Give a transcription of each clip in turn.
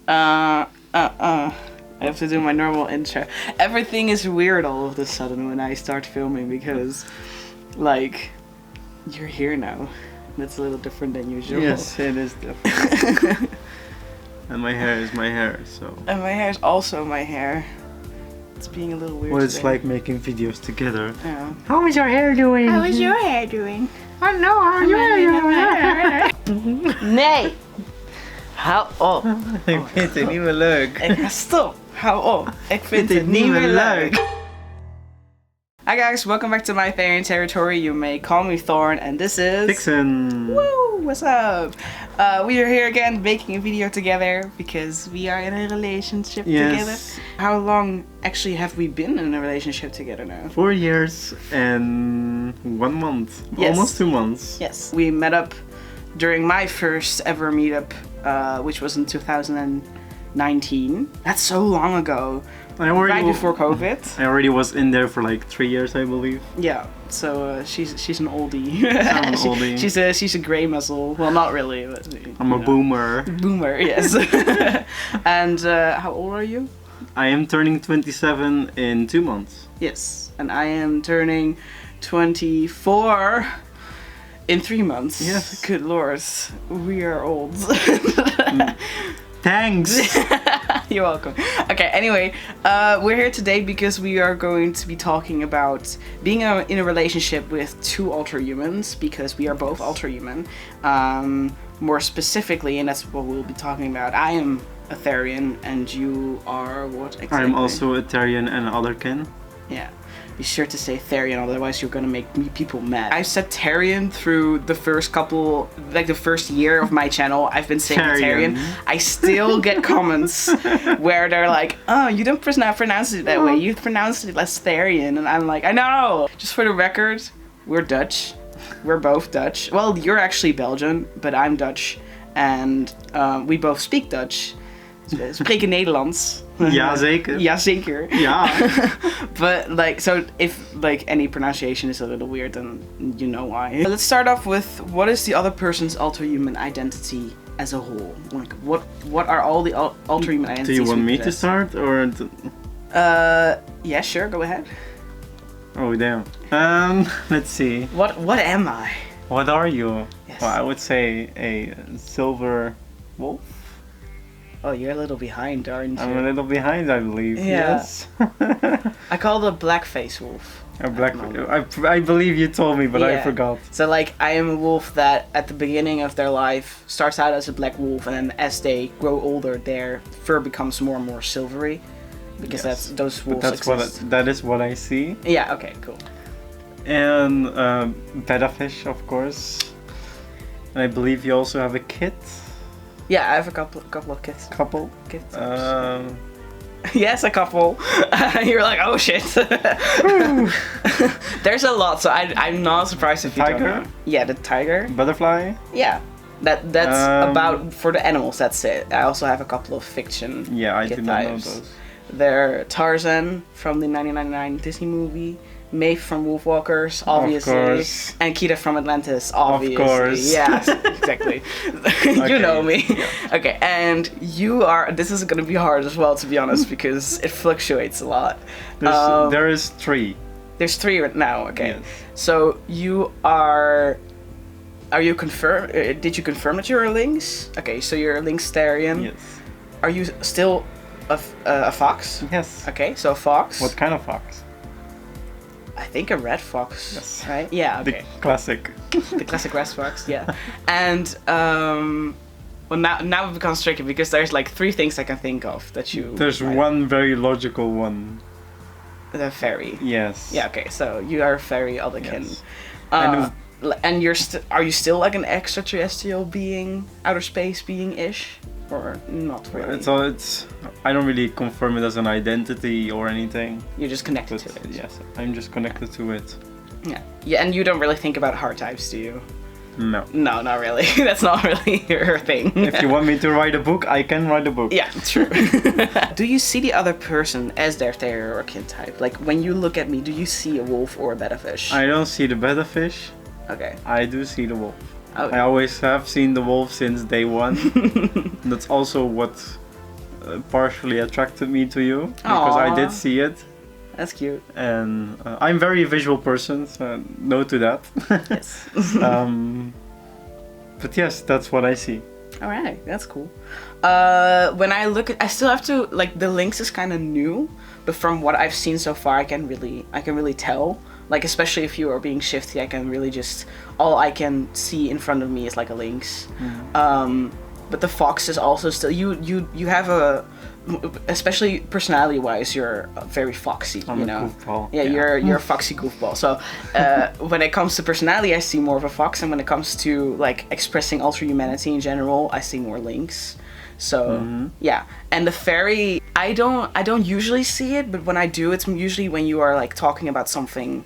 I have to do my normal intro. Everything is weird all of a sudden when I start filming because, like, you're here now. That's a little different than usual. Yes, it is different. And my hair is my hair, so. And my hair is also my hair. It's being a little weird. What it's today. like making videos together. Yeah. How is your hair doing? How is your hair doing? I know how your hair Nee! Hou op! Ik vind het niet meer leuk. Stop! Hou op! Ik vind het niet meer leuk! Hi guys, welcome back to my Therian territory. You may call me Thorn, and this is... Vixen! Woo! What's up? We are here again making a video together because we are in a relationship together. How long actually have we been in a relationship together now? 4 years and 1 month. Yes. Almost 2 months. Yes. We met up during my first ever meetup, which was in 2019. That's so long ago. Right before COVID. I already was in there for like 3 years, I believe. Yeah, so she's an oldie. I'm an oldie. She's a grey muzzle. Well, not really. But, I'm a boomer. Boomer, yes. And how old are you? I am turning 27 in 2 months. Yes, and I am turning 24 in 3 months. Yes. Good lord, we are old. Thanks! You're welcome. Okay, anyway, we're here today because we are going to be talking about being in a relationship with two alterhumans, because we are both alterhuman. More specifically, and that's what we'll be talking about, I am a Therian and you are what exactly? I'm also a Therian and Otherkin. Yeah. Be sure to say Therian, otherwise you're gonna make people mad. I said Therian through the first couple, like the first year of my channel. I've been saying Therian. I still get comments where they're like, oh, you don't pronounce it that way. You pronounced it as Therian. And I'm like, I know! Just for the record, we're Dutch. We're both Dutch. Well, you're actually Belgian, but I'm Dutch. And we both speak Dutch. Spreken Nederlands. Ja, zeker. Ja, zeker. Ja. But like, so if like any pronunciation is a little weird, then you know why. Let's start off with what is the other person's alterhuman identity as a whole? Like, what are all the alterhuman identities? Do you want me to start or? Yeah, sure. Go ahead. Oh damn. Let's see. What am I? What are you? Yes. Well, I would say a silver wolf. Oh, you're a little behind, aren't you? I'm a little behind, I believe. Yeah. Yes. I call it a black-faced wolf. A black. I believe you told me, but I Yeah. forgot. So like, I am a wolf that at the beginning of their life starts out as a black wolf, and then as they grow older, their fur becomes more and more silvery, because Yes. those wolves But exist. that is what I see. Yeah. Okay. Cool. And betta fish, of course. And I believe you also have a kit. Yeah, I have a couple of kids. Couple. Kids. Yes. Yes, a couple. You're like, oh shit. There's a lot, so I'm not surprised if you don't Tiger? know. Yeah, the tiger. Butterfly. Yeah, that's about for the animals. That's it. I also have a couple of fiction. Yeah, I kid do not know types. those. They're Tarzan from the 1999 Disney movie, Maeve from Wolfwalkers, obviously, course. and Kita from Atlantis, obviously. Of course. Yeah, exactly. You know me. Yeah. Okay, and you are. This is gonna be hard as well, to be honest, because it fluctuates a lot. There is 3. There's 3 right now. Okay, Yes. so you are. Are you confirm? Did you confirm that you're a lynx? Okay, so you're a lynx Therian. Yes. Are you still a fox? Yes. Okay, so a fox. What kind of fox? I think a red fox. Yes. Right? Yeah. Okay. The classic. The classic red fox. Yeah. And well, now it becomes tricky because there's like 3 things I can think of that you. There's one very logical one. The fairy. Yes. Yeah. Okay. So you are a fairy Otherkin. Yes. And you're are you still like an extraterrestrial being, outer space being ish, or not really? It's I don't really confirm it as an identity or anything. You're just connected But to it. yes, I'm just connected to it. Yeah. Yeah. And you don't really think about heart types, do you? No. No, not really. That's not really your thing. If you want me to write a book, I can write a book. Yeah, true. Do you see the other person as their Therian or kin type? Like, when you look at me, do you see a wolf or a betta fish? I don't see the betta fish. Okay. I do see the wolf. Okay. I always have seen the wolf since day one. That's also what partially attracted me to you because I did see it. That's cute. And I'm a very visual person, so no to that. Yes. But yes, that's what I see. All right, that's cool. When I look at, I still have to like the links is kind of new, but from what I've seen so far, I can really tell. Like especially if you are being shifty, I can really just all I can see in front of me is like a lynx. But the fox is also still you have a, especially personality wise, you're very foxy. I'm you a know, goofball. yeah, you're a foxy goofball. So when it comes to personality, I see more of a fox, and when it comes to like expressing ultra humanity in general, I see more lynx. So yeah, and the fairy, I don't usually see it, but when I do, it's usually when you are like talking about something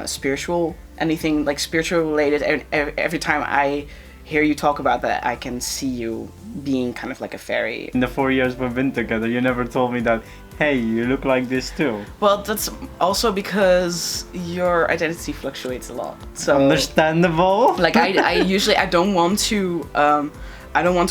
spiritual, anything like spiritual related. And every time I hear you talk about that, I can see you being kind of like a fairy. In the 4 years we've been together, you never told me that, hey, you look like this too. Well, that's also because your identity fluctuates a lot. So understandable. Like I usually I don't want to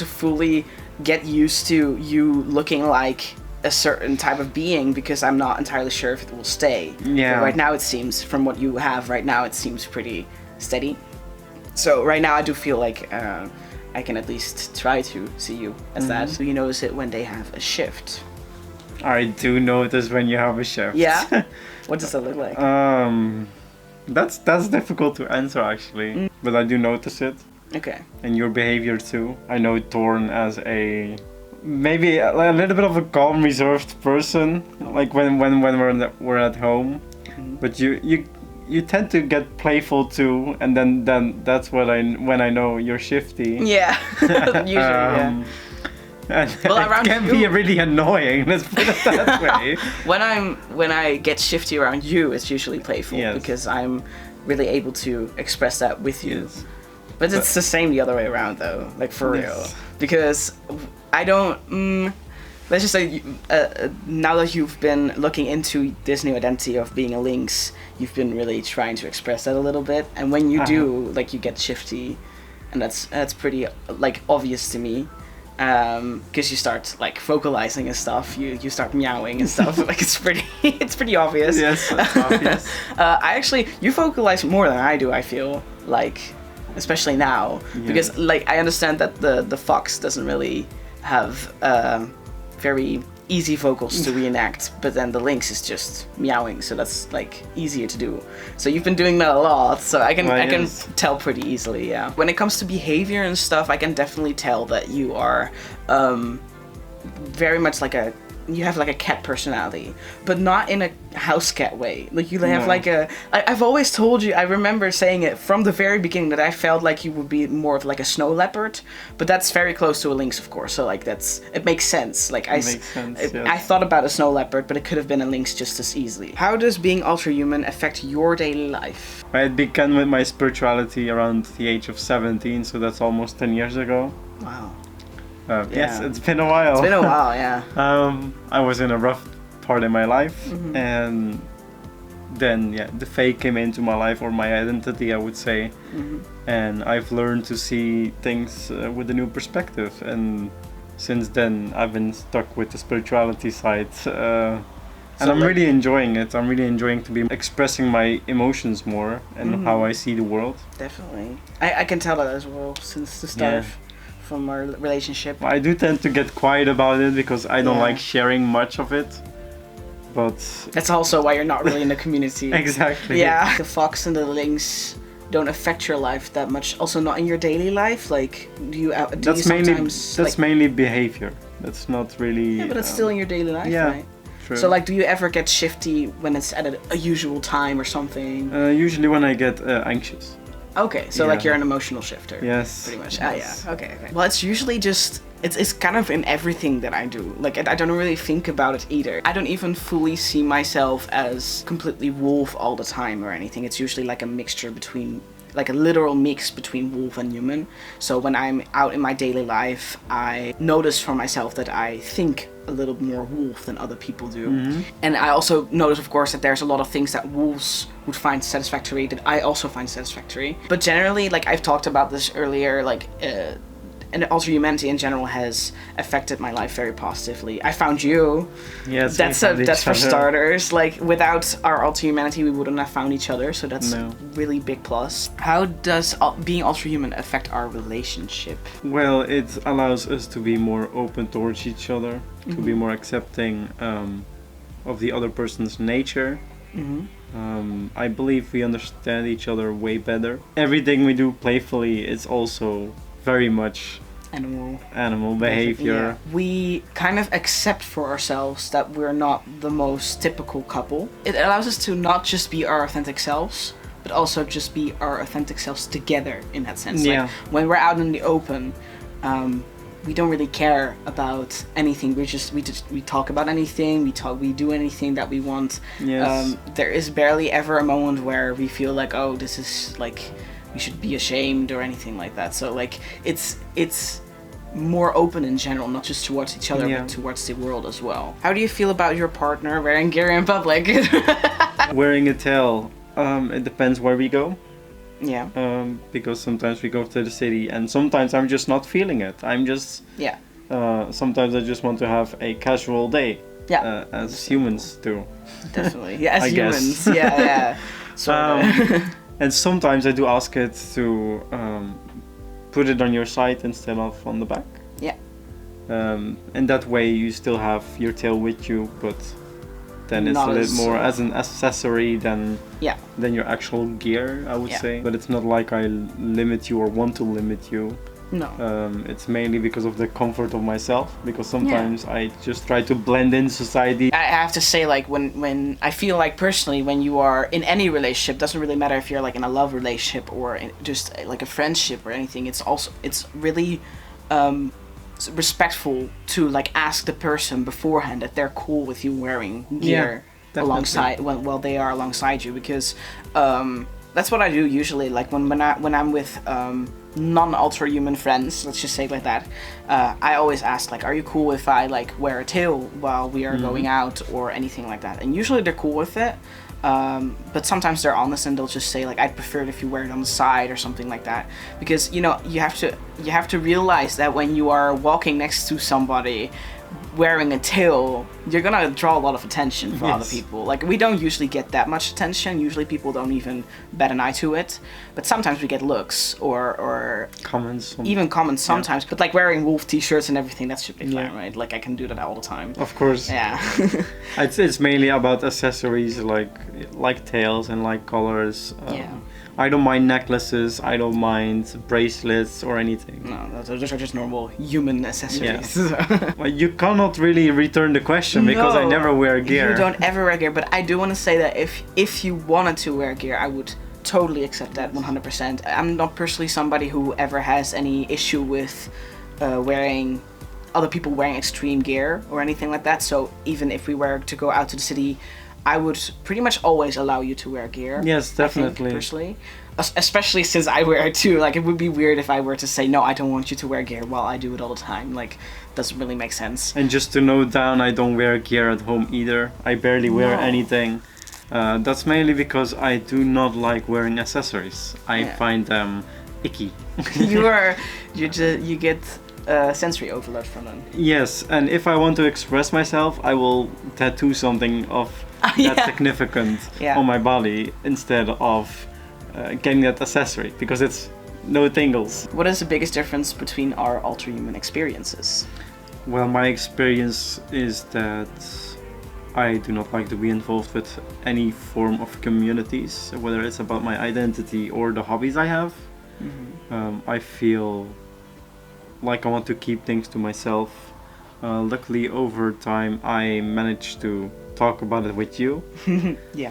fully get used to you looking like a certain type of being because I'm not entirely sure if it will stay. Yeah. But right now it seems, from what you have right now, it seems pretty steady. So right now I do feel like I can at least try to see you as that. So you notice it when they have a shift. I do notice when you have a shift. Yeah? What does that look like? That's difficult to answer actually, but I do notice it. Okay. And your behavior too. I know Thorn as maybe a little bit of a calm, reserved person, like when we're at home. But you tend to get playful too, and then that's when I know you're shifty. Yeah. Usually, yeah. And well, it can be really annoying. Let's put it that way. When I get shifty around you, it's usually playful because I'm really able to express that with you. Yes. But it's the same the other way around though, like for real. Because I don't. Let's just say now that you've been looking into this new identity of being a lynx, you've been really trying to express that a little bit. And when you do, like you get shifty, and that's pretty like obvious to me. Because you start like vocalizing and stuff, you start meowing and stuff. Like it's pretty obvious. Yes, that's obvious. You vocalize more than I do. I feel like, especially now, because like I understand that the fox doesn't really have very easy vocals to reenact, but then the lynx is just meowing, so that's like easier to do. So you've been doing that a lot, so I can tell pretty easily. Yeah. When it comes to behavior and stuff, I can definitely tell that you are very much like you have like a cat personality, but not in a house cat way. Like you have like I've always told you, I remember saying it from the very beginning that I felt like you would be more of like a snow leopard, but that's very close to a lynx, of course. So like it makes sense. Like I thought about a snow leopard, but it could have been a lynx just as easily. How does being ultra human affect your daily life? It began with my spirituality around the age of 17, so that's almost 10 years ago. Wow. Yes, it's been a while. It's been a while, yeah. I was in a rough part in my life, and then the faith came into my life, or my identity, I would say, and I've learned to see things with a new perspective. And since then, I've been stuck with the spirituality side, and I'm really enjoying it. I'm really enjoying to be expressing my emotions more and how I see the world. Definitely, I can tell that as well since the start. From our relationship. I do tend to get quiet about it because I don't like sharing much of it, but that's also why you're not really in the community. Exactly. Yeah. The fox and the lynx don't affect your life that much. Also, not in your daily life. Like, that's mainly behavior. That's not really. Yeah, but it's still in your daily life, right? True. So, like, do you ever get shifty when it's at a usual time or something? Usually when I get anxious. Okay, so like you're an emotional shifter. Yes. Pretty much. Yes. Yeah. Okay. Well, it's usually just it's kind of in everything that I do. Like I don't really think about it either. I don't even fully see myself as completely wolf all the time or anything. It's usually like a mixture between, like a literal mix between wolf and human. So when I'm out in my daily life, I notice for myself that I think a little more wolf than other people do. And I also notice, of course, that there's a lot of things that wolves would find satisfactory that I also find satisfactory. But generally, like I've talked about this earlier, like and Alter Humanity in general has affected my life very positively. I found you. Yes, that's for starters. Like, without our Alter Humanity, we wouldn't have found each other. So that's a really big plus. How does being ultra human affect our relationship? Well, it allows us to be more open towards each other, to be more accepting of the other person's nature. I believe we understand each other way better. Everything we do playfully is also very much animal behavior. Yeah. We kind of accept for ourselves that we're not the most typical couple. It allows us to not just be our authentic selves, but also just be our authentic selves together in that sense. Yeah. Like, when we're out in the open, we don't really care about anything. We talk about anything. We do anything that we want. Yes. There is barely ever a moment where we feel like, oh, this is like, we should be ashamed or anything like that. So like, it's more open in general, not just towards each other, but towards the world as well. How do you feel about your partner wearing gear in public? Wearing a tail, it depends where we go. Yeah. Because sometimes we go to the city and sometimes I'm just not feeling it. I'm just... Yeah. Sometimes I just want to have a casual day. Yeah. As humans do. Definitely. Yeah, as I humans. guess. Yeah. And sometimes I do ask it to put it on your side instead of on the back. Yeah. And that way you still have your tail with you, but then it's Not a little as more as an accessory than your actual gear, I would say. But it's not like I limit you or want to limit you. No. It's mainly because of the comfort of myself, because sometimes I just try to blend in society. I have to say, like, when I feel like personally, when you are in any relationship, doesn't really matter if you're like in a love relationship or just like a friendship or anything, it's really respectful to like ask the person beforehand that they're cool with you wearing gear alongside while they are alongside you, because that's what I do usually. Like when I'm with non-ultra human friends, let's just say it like that, I always ask, like, are you cool if I like wear a tail while we are going out or anything like that? And usually they're cool with it. But sometimes they're honest and they'll just say, like, I'd prefer it if you wear it on the side or something like that, because you have to realize that when you are walking next to somebody wearing a tail, you're gonna draw a lot of attention from other people. Like, we don't usually get that much attention. Usually people don't even bat an eye to it, but sometimes we get looks or comments, even comments sometimes. But like wearing wolf t-shirts and everything, that should be fine, right? Like, I can do that all the time. Of course. Yeah. It's mainly about accessories like tails and like colors. I don't mind necklaces, I don't mind bracelets or anything. No, those are just normal human accessories. Yeah. Well, you cannot really return the question because I never wear gear. You don't ever wear gear, but I do want to say that if you wanted to wear gear, I would totally accept that 100%. I'm not personally somebody who ever has any issue with wearing other people wearing extreme gear or anything like that. So even if we were to go out to the city, I would pretty much always allow you to wear gear. Yes, definitely. I think, personally. Especially since I wear it too. Like, it would be weird if I were to say, no, I don't want you to wear gear while I do it all the time. Like, doesn't really make sense. And just to note down, I don't wear gear at home either. I barely wear anything. That's mainly because I do not like wearing accessories. I find them icky. You get sensory overload from them. Yes, and if I want to express myself, I will tattoo something of that significant on my body instead of getting that accessory, because it's no tingles. What is the biggest difference between our ultra human experiences? Well, my experience is that I do not like to be involved with any form of communities, whether it's about my identity or the hobbies I have. I feel like I want to keep things to myself. Luckily, over time, I managed to talk about it with you.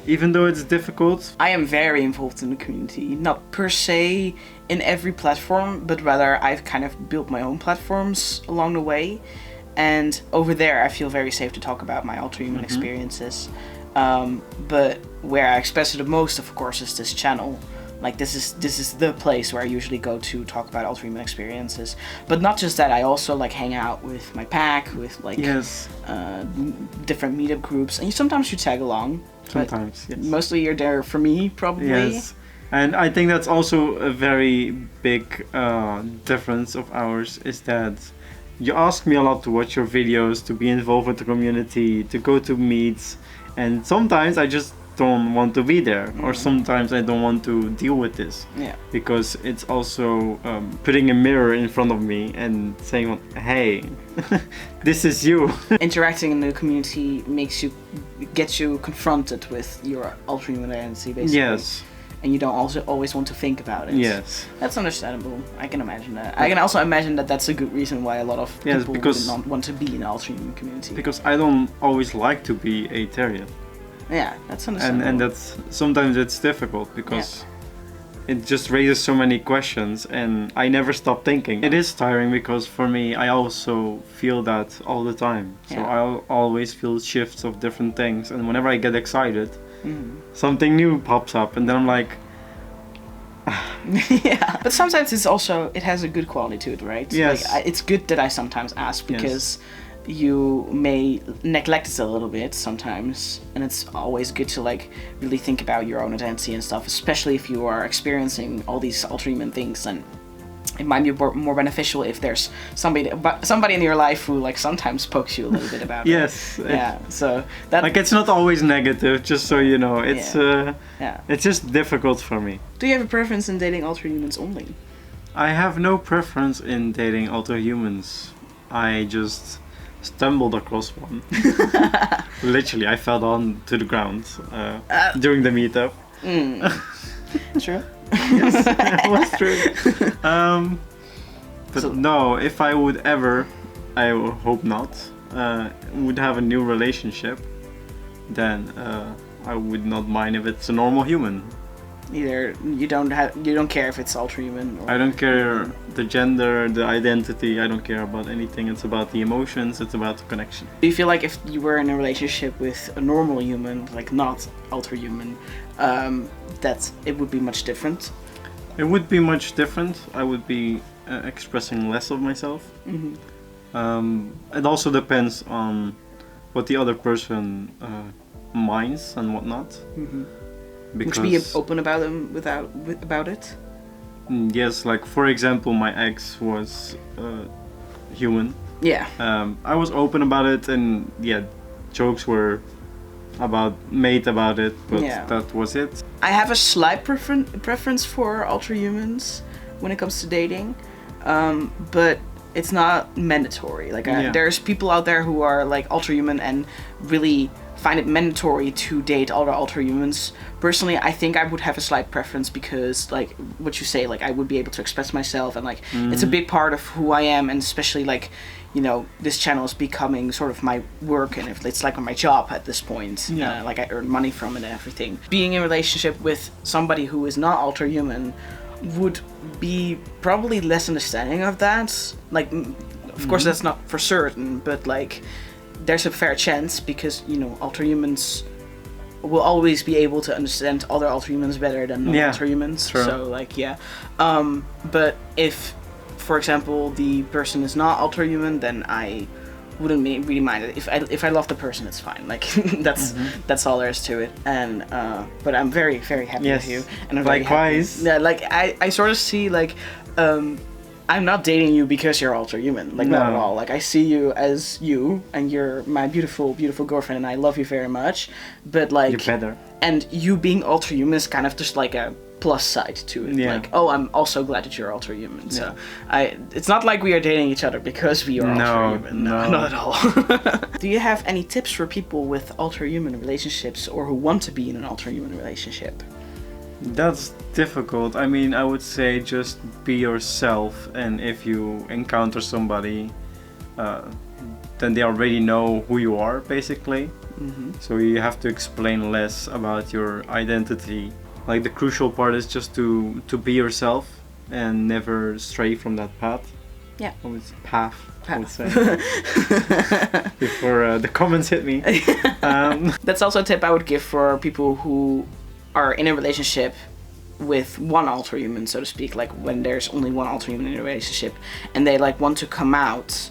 Even though it's difficult. I am very involved in the community. Not per se in every platform, but rather I've kind of built my own platforms along the way. And over there, I feel very safe to talk about my ultra human experiences. But where I express it the most, of course, is this channel. Like, this is the place where I usually go to talk about ultra human experiences. But not just that, I also like hang out with my pack, with like different meetup groups, and sometimes you tag along. Sometimes, yes. Mostly you're there for me, probably. Yes. And I think that's also a very big difference of ours, is that you ask me a lot to watch your videos, to be involved with the community, to go to meets, and sometimes I just don't want to be there, or sometimes I don't want to deal with this. Yeah. Because it's also putting a mirror in front of me and saying, hey, this is you. Interacting in the community gets you confronted with your alterhuman identity, basically. Yes. And you don't also always want to think about it. Yes. That's understandable. I can imagine that. I can also imagine that that's a good reason why a lot of people would not want to be in the alterhuman community. Because I don't always like to be a Therian. Yeah, that's understandable. And that's sometimes it's difficult because it just raises so many questions, and I never stop thinking. It is tiring because for me, I also feel that all the time. So I'll always feel shifts of different things, and whenever I get excited, something new pops up, and then I'm like, yeah. But sometimes it has a good quality to it, right? Yes. Like, it's good that I sometimes ask because you may neglect it a little bit sometimes, and it's always good to like really think about your own identity and stuff, especially if you are experiencing all these alterhuman things. And it might be more beneficial if there's somebody in your life who like sometimes pokes you a little bit about yes. it. Yeah. So that like, it's not always negative, just so you know. It's it's just difficult for me. Do you have a preference in dating alterhumans only? I have no preference in dating alterhumans. I just stumbled across one. Literally, I fell down to the ground during the meetup. True. Yes, it was true. But so, no, if I would ever, I hope not, would have a new relationship, then I would not mind if it's a normal human. Either you don't care if it's alterhuman. Or... I don't care the gender, the identity. I don't care about anything. It's about the emotions. It's about the connection. Do you feel like if you were in a relationship with a normal human, like not alterhuman, that it would be much different? It would be much different. I would be expressing less of myself. It also depends on what the other person minds and whatnot. Because would you be open about them about it? Yes, like for example, my ex was human. Yeah. I was open about it, and jokes were made about it, but that was it. I have a slight preference for alterhumans when it comes to dating, but it's not mandatory. Like there's people out there who are like alterhuman and really find it mandatory to date other alterhumans. Personally, I think I would have a slight preference because, like what you say, like I would be able to express myself, and like it's a big part of who I am, and especially like, you know, this channel is becoming sort of my work, and if it's like my job at this point. Like I earn money from it and everything. Being in a relationship with somebody who is not alterhuman would be probably less understanding of that. Like, of course, that's not for certain, but like, there's a fair chance because, you know, alterhumans will always be able to understand other alterhumans better than non-alterhumans. True. So like, but if, for example, the person is not alterhuman, then I wouldn't really mind it. If I love the person, it's fine. Like that's all there is to it. And but I'm very, very happy with you. And I'm likewise. Very happy. Yeah, like I sort of see like I'm not dating you because you're alterhuman, like not at all. Like I see you as you, and you're my beautiful, beautiful girlfriend, and I love you very much. But like, you're better. And you being alterhuman is kind of just like a plus side to it. Like, oh, I'm also glad that you're alterhuman. So it's not like we are dating each other because we are alterhuman. No, not at all. Do you have any tips for people with alterhuman relationships or who want to be in an alterhuman relationship? That's difficult. I mean, I would say just be yourself, and if you encounter somebody, then they already know who you are, basically. So you have to explain less about your identity. Like, the crucial part is just to be yourself and never stray from that path. Yeah. Or it's path. I would say. Before the comments hit me. That's also a tip I would give for people who are in a relationship with one alterhuman, so to speak, like when there's only one alterhuman in a relationship and they like want to come out.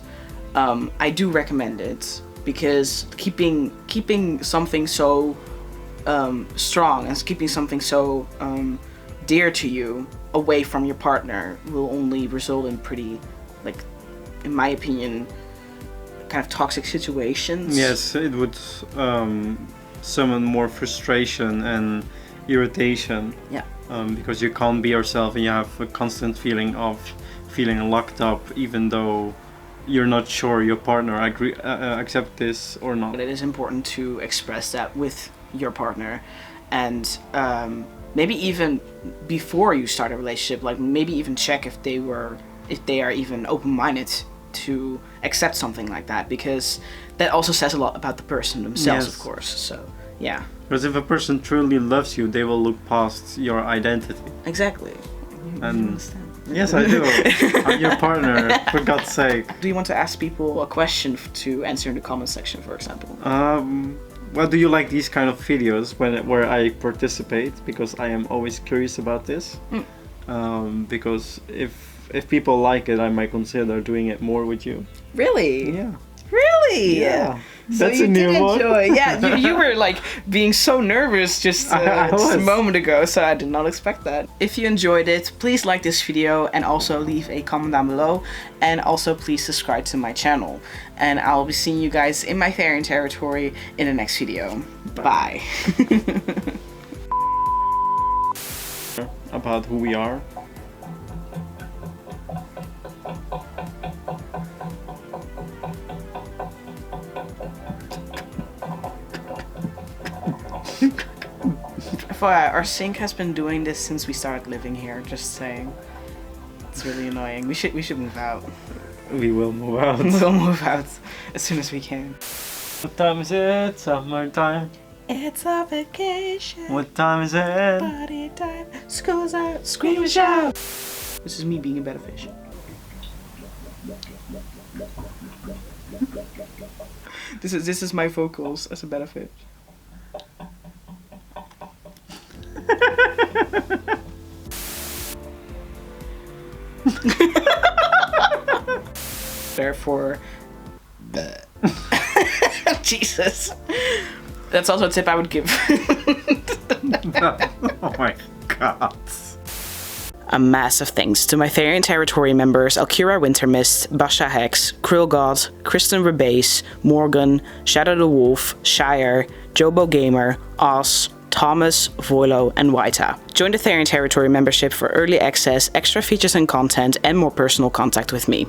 I do recommend it because keeping something so strong and keeping something so dear to you away from your partner will only result in pretty, like, in my opinion, kind of toxic situations. Yes, it would summon more frustration and irritation. Yeah. Because you can't be yourself and you have a constant feeling of feeling locked up, even though you're not sure your partner accept this or not. But it is important to express that with your partner, and maybe even before you start a relationship, like maybe even check if they are even open-minded to accept something like that, because that also says a lot about the person themselves. Yes. Of course. So yeah. Because if a person truly loves you, they will look past your identity. Exactly. You understand. Yes, I do. I'm your partner, for God's sake. Do you want to ask people a question to answer in the comment section, for example? Well, do you like these kind of videos where I participate? Because I am always curious about this. Because if people like it, I might consider doing it more with you. Really? Yeah. Really? Yeah. So That's you a new did one. enjoy. Yeah, you were like being so nervous just a moment ago, so I did not expect that. If you enjoyed it, please like this video and also leave a comment down below, and also please subscribe to my channel. And I'll be seeing you guys in my Therian territory in the next video. Bye. About who we are. Our sink has been doing this since we started living here, just saying. It's really annoying. We should move out. We will move out. We'll move out as soon as we can. What time is it? Summertime. It's a vacation. What time is it? Party time. School's out. Scream and shout. This is me being a better fish. This is my vocals as a better fish. Therefore, Jesus. That's also a tip I would give. Oh my god. A massive thanks to my Therian territory members Alkira Wintermist, Basha Hex, Krill God, Kristen Rebase, Morgan, Shadow the Wolf, Shire, Jobo Gamer, Oz, Thomas, Voilo, and Waita. Join the Therian territory membership for early access, extra features and content, and more personal contact with me.